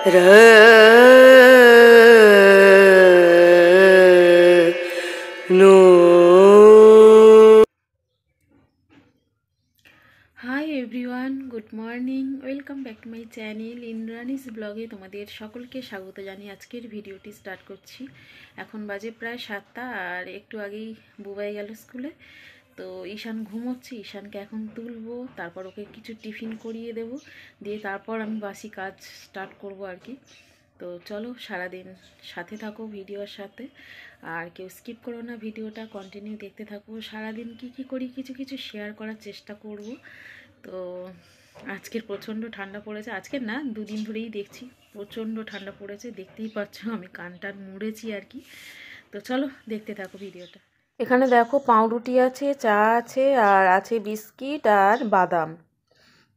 र नो। Hi everyone, good morning. Welcome back to my channel Indrani's ব্লগে তোমাদের সকলকে স্বাগত জানিয়ে আজকের ভিডিওটি স্টার্ট করছি। এখন বাজে প্রায় 7টা, আর একটু আগেই বুবাই গেল স্কুলে। তো ঈশান ঘুমোচ্ছে, ঈশানকে এখন তুলবো, তারপর ওকে কিছু টিফিন করিয়ে দেব, দিয়ে তারপর আমি বাসি কাজ স্টার্ট করব আর কি। তো চলো, সারাদিন সাথে থাকো ভিডিওর সাথে, আর কেউ স্কিপ করো না, ভিডিওটা কন্টিনিউ দেখতে থাকো। সারাদিন কি করি কিছু কিছু শেয়ার করার চেষ্টা করব। তো আজকের প্রচণ্ড ঠান্ডা পড়েছে, আজকের না দুদিন ধরেই দেখছি প্রচণ্ড ঠান্ডা পড়েছে, দেখতেই পাচ্ছ আমি কান টান মুড়েছি আর কি। তো চলো দেখতে থাকো ভিডিওটা। এখানে দেখো পাউরুটি আছে, চা আছে, আর আছে বিস্কিট আর বাদাম।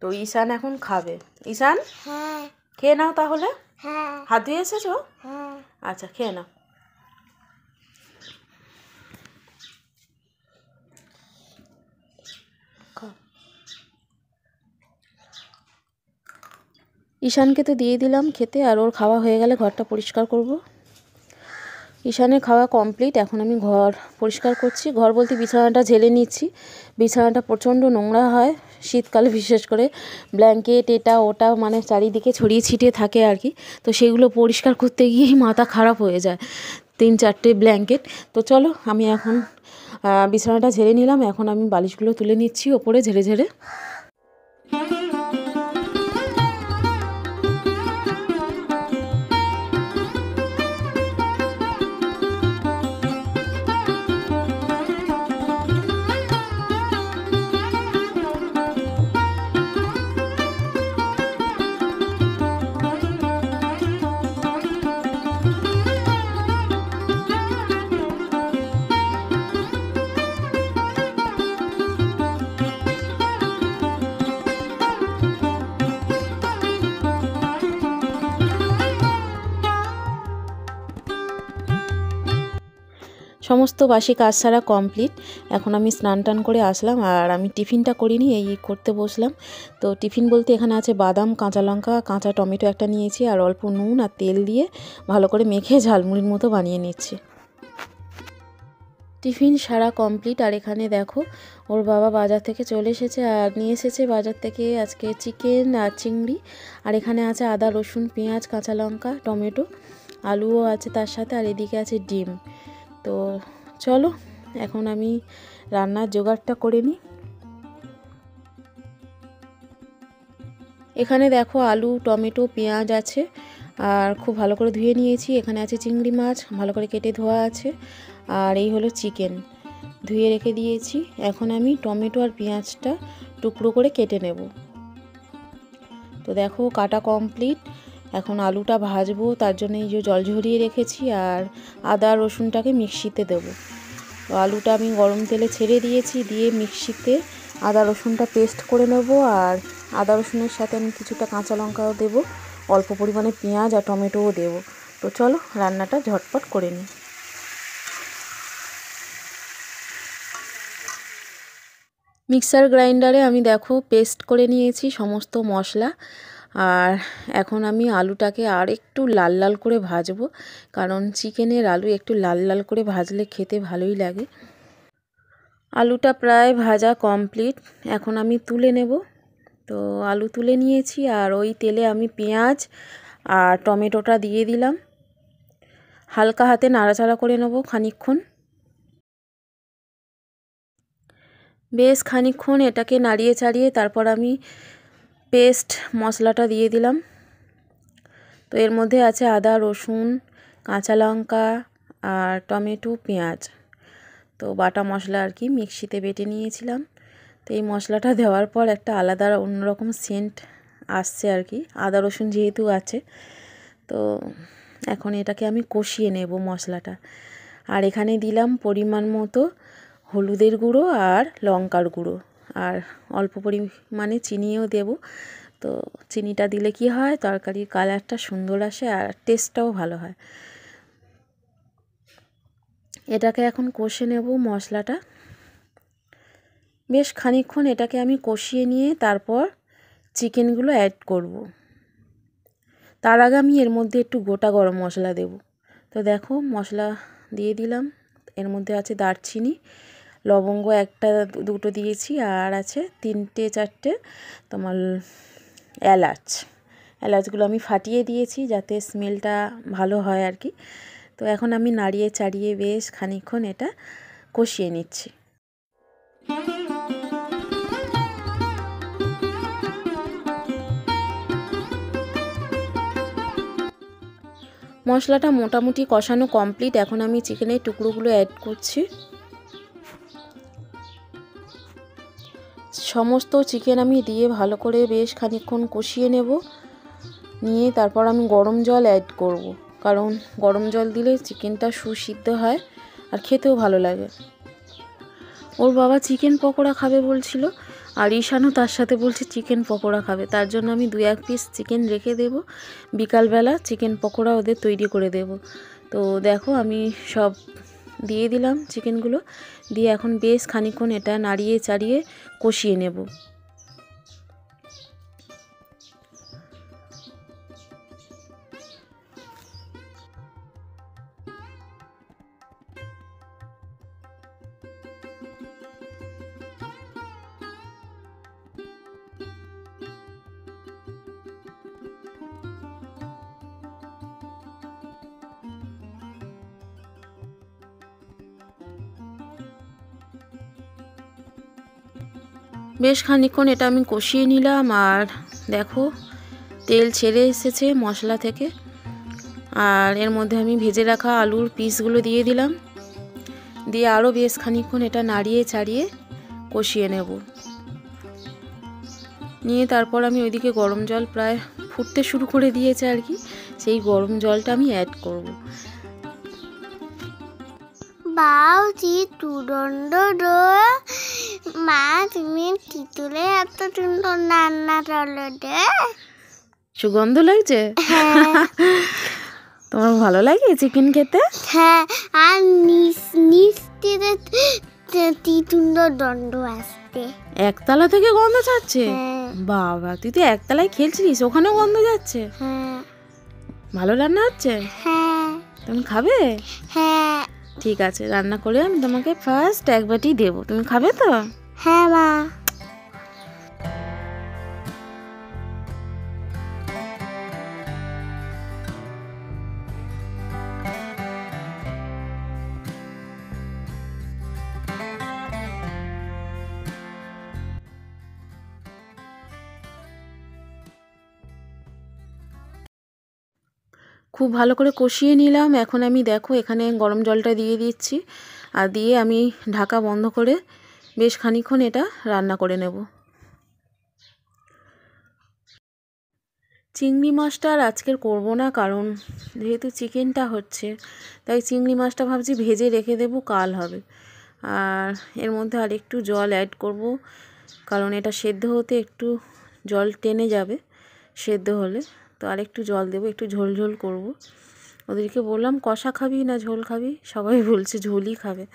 তো ঈশান এখন খাবে। ঈশান, হ্যাঁ খেয়ে নাও তাহলে। হ্যাঁ হাত ধুয়ে এসেছো? হ্যাঁ। আচ্ছা, খেয়ে নাও। ঈশানকে তো দিয়ে দিলাম খেতে, আর ওর খাওয়া হয়ে গেলে ঘরটা পরিষ্কার করব। ঈশানের খাওয়া কমপ্লিট, এখন আমি ঘর পরিষ্কার করছি। ঘর বলতে বিছানাটা ঝেলে নিচ্ছি। বিছানাটা প্রচণ্ড নোংরা হয় শীতকালে, বিশেষ করে ব্ল্যাঙ্কেট এটা ওটা মানে চারিদিকে ছড়িয়ে ছিটিয়ে থাকে আর কি। তো সেগুলো পরিষ্কার করতে গিয়েই মাথা খারাপ হয়ে যায়, 3-4টে ব্ল্যাঙ্কেট। তো চলো, আমি এখন বিছানাটা ঝেড়ে নিলাম, এখন আমি বালিশগুলো তুলে নিচ্ছি ওপরে ঝেড়ে ঝেড়ে। সমস্ত বাসি কাজ সারা কমপ্লিট। এখন আমি স্নান টান করে আসলাম, আর আমি টিফিনটা করিনি, এই করতে বসলাম। তো টিফিন বলতে এখানে আছে বাদাম, কাঁচা লঙ্কা, কাঁচা টমেটো একটা নিয়েছি, আর অল্প নুন আর তেল দিয়ে ভালো করে মেখে ঝালমুড়ির মতো বানিয়ে নিচ্ছি। টিফিন সারা কমপ্লিট, আর এখানে দেখো ওর বাবা বাজার থেকে চলে এসেছে, আর নিয়ে এসেছে বাজার থেকে আজকে চিকেন আর চিংড়ি। আর এখানে আছে আদা, রসুন, পেঁয়াজ, কাঁচা লঙ্কা, টমেটো, আলুও আছে তার সাথে, আর এদিকে আছে ডিম। তো চলো, এখন আমি রান্নার জোগাড়টা করে নিই। এখানে দেখো আলু, টমেটো, পেঁয়াজ আছে, আর খুব ভালো করে ধুয়ে নিয়েছি। এখানে আছে চিংড়ি মাছ, ভালো করে কেটে ধোয়া আছে, আর এই হলো চিকেন, ধুয়ে রেখে দিয়েছি। এখন আমি টমেটো আর পেঁয়াজটা টুকরো করে কেটে নেব। তো দেখো কাটা কমপ্লিট। এখন আলুটা ভাজবো, তার জন্য এই যে জল ঝরিয়ে রেখেছি, আর আদা রসুনটাকে মিক্সিতে দেবো। তো আলুটা আমি গরম তেলে ছেড়ে দিয়েছি, দিয়ে মিক্সিতে আদা রসুনটা পেস্ট করে নেব। আর আদা রসুনের সাথে আমি কিছুটা কাঁচা লঙ্কাও দেবো, অল্প পরিমাণে পেঁয়াজ আর টমেটোও দেবো। তো চলো রান্নাটা ঝটপট করে নিই। মিক্সার গ্রাইন্ডারে আমি দেখো পেস্ট করে নিয়েছি সমস্ত মশলা। আর এখন আমি আলুটাকে আর একটু লাল লাল করে ভাজবো, কারণ চিকেনের আলু একটু লাল লাল করে ভাজলে খেতে ভালোই লাগে। আলুটা প্রায় ভাজা কমপ্লিট, এখন আমি তুলে নেব। তো আলু তুলে নিয়েছি, আর ওই তেলে আমি পেঁয়াজ আর টমেটোটা দিয়ে দিলাম, হালকা হাতে নাড়াচাড়া করে নেব খানিকক্ষণ। বেশ খানিকক্ষণ এটাকে নাড়িয়ে চাড়িয়ে তারপর আমি পেস্ট মশলাটা দিয়ে দিলাম। তো এর মধ্যে আছে আদা, রসুন, কাঁচা লঙ্কা আর টমেটো, পেঁয়াজ। তো বাটা মশলা আর কি, মিক্সিতে বেটে নিয়েছিলাম। তো এই মশলাটা দেওয়ার পর একটা আলাদা অন্যরকম সেন্ট আসছে আর কি, আদা রসুন যেহেতু আছে। তো এখন এটাকে আমি কষিয়ে নেব মশলাটা। আর এখানে দিলাম পরিমাণ মতো হলুদের গুঁড়ো আর লঙ্কার গুঁড়ো, আর অল্প পরিমাণে চিনিও দেব। তো চিনিটা দিলে কি হয়, তরকারির কালারটা সুন্দর আসে আর টেস্টটাও ভালো হয়। এটাকে এখন কষে নেব মশলাটা। বেশ খানিকক্ষণ এটাকে আমি কষিয়ে নিয়ে তারপর চিকেনগুলো অ্যাড করব। তার আগে আমি এর মধ্যে একটু গোটা গরম মশলা দেব। তো দেখো মশলা দিয়ে দিলাম। এর মধ্যে আছে দারচিনি, লবঙ্গ একটা দুটো দিয়েছি, আর আছে 3-4টে তোমার এলাচগুলো আমি ফাটিয়ে দিয়েছি যাতে স্মেলটা ভালো হয় আর কি। তো এখন আমি নাড়িয়ে চাড়িয়ে বেশ খানিকক্ষণ এটা কষিয়ে নিচ্ছি। মশলাটা মোটামুটি কষানো কমপ্লিট। এখন আমি চিকেনের টুকরোগুলো অ্যাড করছি। সমস্ত চিকেন আমি দিয়ে ভালো করে বেশ খানিকক্ষণ কষিয়ে নেব। নিয়ে তারপর আমি গরম জল অ্যাড করব, কারণ গরম জল দিলে চিকেনটা সুসিদ্ধ হয় আর খেতেও ভালো লাগে। ওর বাবা চিকেন পকোড়া খাবে বলছিল, আর ঈশানও তার সাথে বলছে চিকেন পকোড়া খাবে। তার জন্য আমি 2-1 পিস চিকেন রেখে দেব, বিকালবেলা চিকেন পকোড়া ওদের তৈরি করে দেব। তো দেখো আমি সব দিয়ে দিলাম চিকেনগুলো, দিয়ে এখন বেশ খানিকক্ষণ এটা নাড়িয়ে চাড়িয়ে কষিয়ে নেব। বেশ খানিকক্ষণ এটা আমি কষিয়ে নিলাম, আর দেখো তেল ছেড়ে এসেছে মশলা থেকে। আর এর মধ্যে আমি ভেজে রাখা আলুর পিসগুলো দিয়ে দিলাম, দিয়ে আরও বেশ খানিকক্ষণ এটা নাড়িয়ে চাড়িয়ে কষিয়ে নেব। নিয়ে তারপর আমি ওইদিকে গরম জল প্রায় ফুটতে শুরু করে দিয়েছে আর কি, সেই গরম জলটা আমি অ্যাড করব। বাউজি তুরন্ড মা তুমি তিতুলে এত সুন্দর রান্না করলে রে। সুগন্ধ লাগছে? তোমার ভালো লাগে চিকেন খেতে? হ্যাঁ, আর নিচ থেকে তিতুন্ডর দণ্ড আসছে। একতলা থেকে গন্ধ ছাড়ছে? বাবা, তুই তো একতলায় খেলছিলিস, ওখানেও গন্ধ যাচ্ছে? হ্যাঁ। ভালো রান্না হচ্ছে? হ্যাঁ। তুমি খাবে? হ্যাঁ। ঠিক আছে, রান্না করে আমি তোমাকে ফার্স্ট এক বাটি দেবো, তুমি খাবে তো? হ্যাঁ মা। খুব ভালো করে কষিয়ে নিলাম। এখন আমি দেখো এখানে গরম জলটা দিয়ে দিচ্ছি, আর দিয়ে আমি ঢাকা বন্ধ করে বেশ খানিকক্ষণ এটা রান্না করে নেব। চিংড়ি মাছটা আর আজকের করব না, কারণ যেহেতু চিকেনটা হচ্ছে তাই চিংড়ি মাছটা ভাবছি ভেজে রেখে দেব, কাল হবে। আর এর মধ্যে আর একটু জল অ্যাড করব, কারণ এটা সেদ্ধ হতে একটু জল টেনে যাবে সেদ্ধ হলে। তো আর একটু জল দেবো, একটু ঝোল ঝোল করব। ওদেরকে বললাম কষা খাবি না ঝোল খাবি, সবাই বলছে ঝোলই খাবে।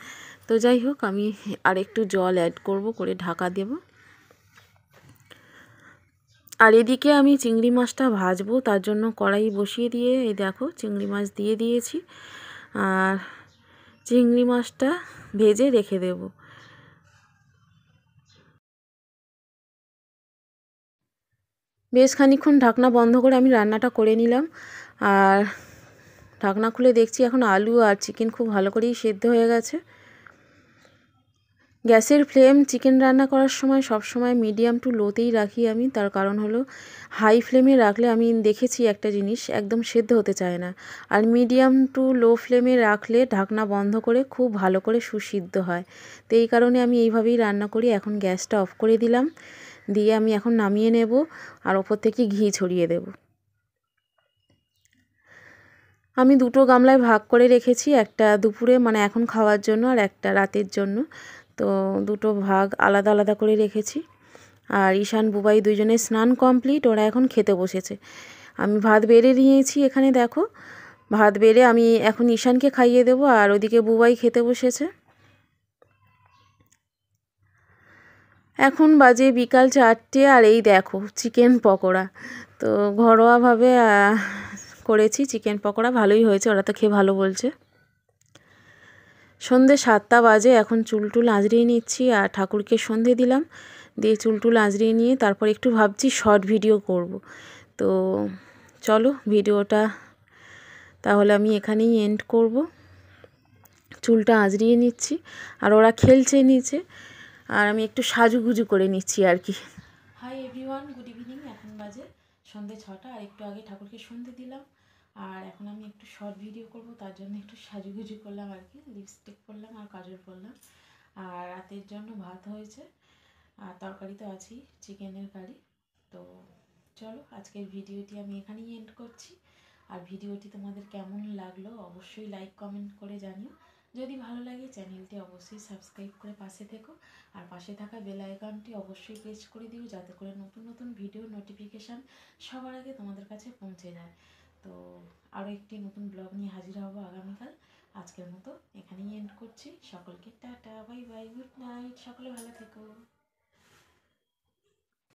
তো যাই হোক, আমি আর একটু জল অ্যাড করব, করে ঢাকা দেব। আর এদিকে আমি চিংড়ি মাছটা ভাজবো, তার জন্য কড়াই বসিয়ে দিয়ে এই দেখো চিংড়ি মাছ দিয়ে দিয়েছি, আর চিংড়ি মাছটা ভেজে রেখে দেব। বেশ খানিকক্ষণ ঢাকনা বন্ধ করে আমি রান্নাটা করে নিলাম, আর ঢাকনা খুলে দেখছি এখন আলু আর চিকেন খুব ভালো করেই সেদ্ধ হয়ে গেছে। গ্যাসের ফ্লেম চিকেন রান্না করার সময় সব সময় মিডিয়াম টু লোতেই রাখি আমি, তার কারণ হলো হাই ফ্লেমে রাখলে আমি দেখেছি একটা জিনিস একদম সেদ্ধ হতে চায় না, আর মিডিয়াম টু লো ফ্লেমে রাখলে ঢাকনা বন্ধ করে খুব ভালো করে সুসিদ্ধ হয়। তো এই কারণে আমি এইভাবেই রান্না করি। এখন গ্যাসটা অফ করে দিলাম, দিয়ে আমি এখন নামিয়ে নেব, আর ওপর থেকে ঘি ছড়িয়ে দেব। আমি দুটো গামলায় ভাগ করে রেখেছি, একটা দুপুরে মানে এখন খাওয়ার জন্য, আর একটা রাতের জন্য। তো দুটো ভাগ আলাদা আলাদা করে রেখেছি। আর ঈশান বুবাই দুজনে স্নান কমপ্লিট, ওরা এখন খেতে বসেছে। আমি ভাত বেড়ে নিয়েছি, এখানে দেখো ভাত বেড়ে আমি এখন ঈশানকে খাইয়ে দেবো, আর ওদিকে বুবাই খেতে বসেছে। এখন বাজে বিকাল 4টে, আর এই দেখো চিকেন পকোড়া। তো ঘরোয়াভাবে করেছি চিকেন পকোড়া, ভালোই হয়েছে, ওরা তো খেয়ে ভালো বলছে। সন্ধে 7টা বাজে, এখন চুলটুল আঁচড়িয়ে নিচ্ছি আর ঠাকুরকে সন্ধে দিলাম, দিয়ে চুলটুল আঁচড়িয়ে নিয়ে তারপর একটু ভাবছি শর্ট ভিডিও করব। তো চলো ভিডিওটা তাহলে আমি এখানেই এন্ড করব। চুলটা আঁচড়িয়ে নিচ্ছি আর ওরা খেলছে নিচে, আর আমি একটু সাজুগুজু করে নিচ্ছি আর কি। High everyone, good evening. এখন বাজে সন্ধে 6টা, আর একটু আগে ঠাকুরকে সন্ধে দিলাম, আর এখন আমি একটু শর্ট ভিডিও করব, তার জন্য একটু সাজুগুজু করলাম আর কি, লিপস্টিক পরলাম আর কাজল পরলাম। আর রাতের জন্য ভাত হয়েছে আর তরকারি তো আছেই, চিকেনের কারি। তো চলো আজকের ভিডিওটি আমি এখানেই এন্ড করছি। আর ভিডিওটি তোমাদের কেমন লাগলো অবশ্যই লাইক কমেন্ট করে জানিও। যদি ভালো লাগে চ্যানেলটি অবশ্যই সাবস্ক্রাইব করে পাশে থেকো, আর পাশে থাকা বেল আইকনটি অবশ্যই প্রেস করে দিও, যাতে করে নতুন নতুন ভিডিও নোটিফিকেশান সবার আগে তোমাদের কাছে পৌঁছে যায়। তো আরও একটি নতুন ব্লগ নিয়ে হাজির হব আগামীকাল। আজকের মতো এখানেই এন্ড করছি। সকলকে tata, bye bye, good night, সকলে ভালো থেকো।